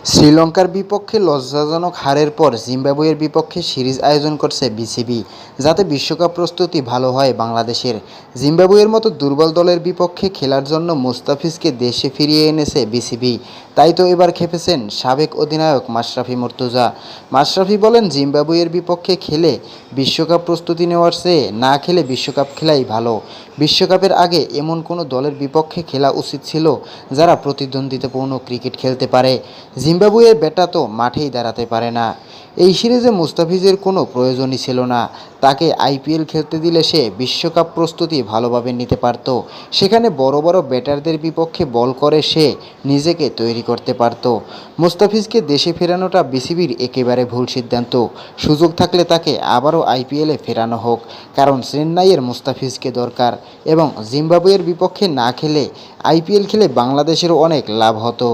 শ্রীলঙ্কার বিপক্ষে লজ্জাজনক হারের পর জিম্বাবুয়ের বিপক্ষে সিরিজ আয়োজন করছে বিসিবি, যাতে বিশ্বকাপ প্রস্তুতি ভালো হয় বাংলাদেশের। জিম্বাবুয়ের মতো দুর্বল দলের বিপক্ষে খেলার জন্য মুস্তাফিজকে দেশে ফিরিয়ে এনেছে বিসিবি। তাই তো এবার খেপেছেন সাবেক অধিনায়ক মাশরাফি মুর্তজা। মাশরাফি বলেন, জিম্বাবুয়ের বিপক্ষে খেলে বিশ্বকাপ প্রস্তুতি নেওয়ার চেয়ে না খেলে বিশ্বকাপ খেলাই ভালো। বিশ্বকাপের আগে এমন কোনো দলের বিপক্ষে খেলা উচিত ছিল যারা প্রতিদ্বন্দ্বিতাপূর্ণ ক্রিকেট খেলতে পারে। জিম্বাবুয়ের ব্যাটা তো মাঠেই দাঁড়াতে পারে না। এই সিরিজে মুস্তাফিজের কোনো প্রয়োজনই ছিল না। তাকে আইপিএল খেলতে দিলে সে বিশ্বকাপ প্রস্তুতি ভালোভাবে নিতে পারত। সেখানে বড় বড় ব্যাটারদের বিপক্ষে বল করে সে নিজেকে তৈরি করতে পারত। মুস্তাফিজকে দেশে ফেরানোটা বিসিবির একেবারে ভুল সিদ্ধান্ত। সুযোগ থাকলে তাকে আবারও আইপিএলে ফেরানো হোক, কারণ চেন্নাইয়ের মুস্তাফিজকে দরকার এবং জিম্বাবুয়ের বিপক্ষে না খেলে আইপিএল খেলে বাংলাদেশেরও অনেক লাভ হতো।